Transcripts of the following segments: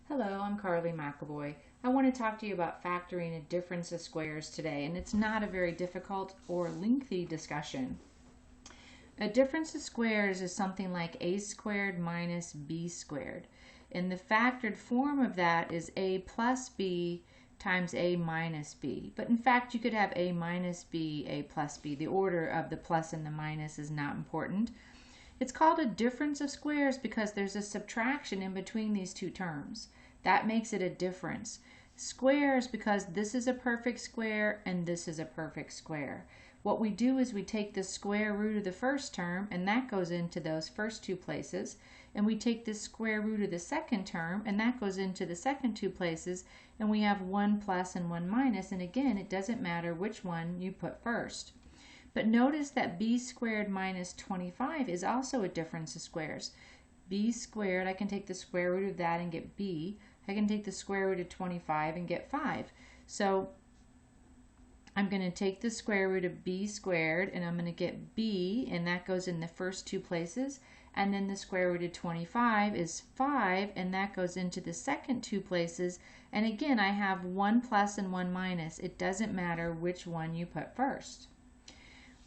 Hello, I'm Carly McAvoy. I want to talk to you about factoring a difference of squares today, and it's not a very difficult or lengthy discussion. A difference of squares is something like a squared minus b squared, and the factored form of that is a plus b times a minus b. But in fact, you could have a minus b, a plus b. The order of the plus and the minus is not important. It's called a difference of squares because there's a subtraction in between these two terms. That makes it a difference. Squares because this is a perfect square and this is a perfect square. What we do is we take the square root of the first term, and that goes into those first two places, and we take the square root of the second term, and that goes into the second two places, and we have one plus and one minus, and again, it doesn't matter which one you put first. But notice that b squared minus 25 is also a difference of squares. B squared, I can take the square root of that and get b. I can take the square root of 25 and get 5. So I'm going to take the square root of b squared and I'm going to get b, and that goes in the first two places. And then the square root of 25 is 5, and that goes into the second two places. And again, I have one plus and one minus. It doesn't matter which one you put first.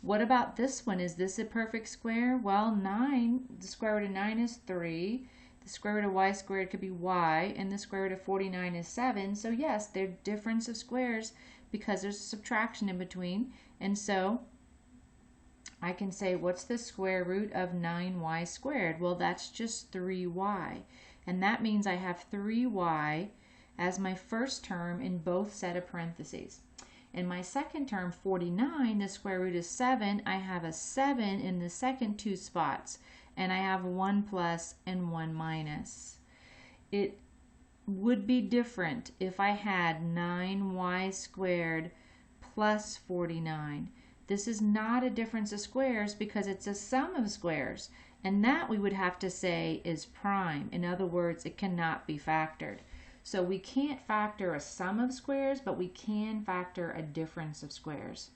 What about this one? Is this a perfect square? Well, 9, the square root of 9 is 3. The square root of y squared could be y, and the square root of 49 is 7. So yes, they're difference of squares because there's a subtraction in between. And so I can say, what's the square root of 9y squared? Well, that's just 3y. And that means I have 3y as my first term in both set of parentheses. In my second term, 49, the square root is 7. I have a 7 in the second two spots, and I have 1 plus and 1 minus. It would be different if I had 9y squared plus 49. This is not a difference of squares because it's a sum of squares, and that we would have to say is prime. In other words, it cannot be factored. So we can't factor a sum of squares, but we can factor a difference of squares.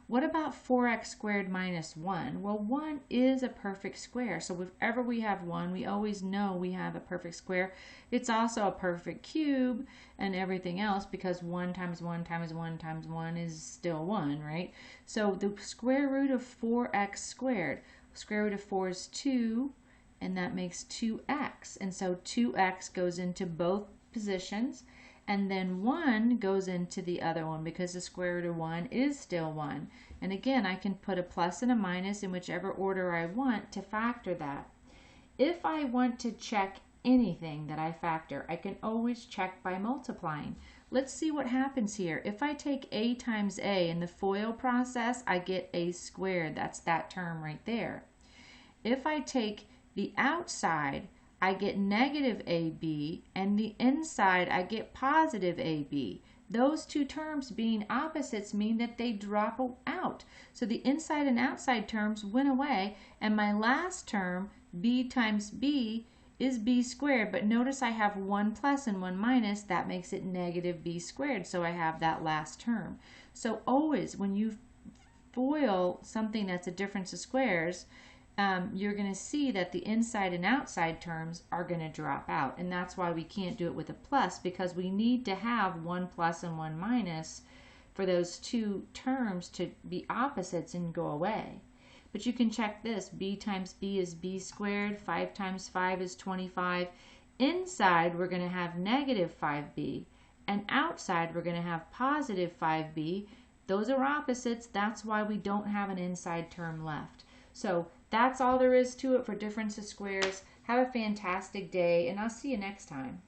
What about 4x squared minus 1? Well, 1 is a perfect square. So if ever we have 1, we always know we have a perfect square. It's also a perfect cube and everything else because 1 times 1 times 1 times 1 is still 1, right? So the square root of 4x squared, square root of 4 is 2, and that makes 2x. And so 2x goes into both positions, and then 1 goes into the other one because the square root of 1 is still 1. And again, I can put a plus and a minus in whichever order I want to factor that. If I want to check anything that I factor, I can always check by multiplying. Let's see what happens here. If I take a times a in the FOIL process, I get a squared. That's that term right there. If I take the outside, I get negative AB, and the inside, I get positive AB. Those two terms being opposites mean that they drop out. So the inside and outside terms went away, and my last term, b times b, is b squared. But notice I have 1 plus and 1 minus. That makes it negative b squared, so I have that last term. So always, when you FOIL something that's a difference of squares, you're going to see that the inside and outside terms are going to drop out. And that's why we can't do it with a plus, because we need to have 1 plus and 1 minus for those two terms to be opposites and go away. But you can check this. B times b is b squared. 5 times 5 is 25. Inside, we're going to have negative 5b. And outside, we're going to have positive 5b. Those are opposites. That's why we don't have an inside term left. So that's all there is to it for difference of squares. Have a fantastic day, and I'll see you next time.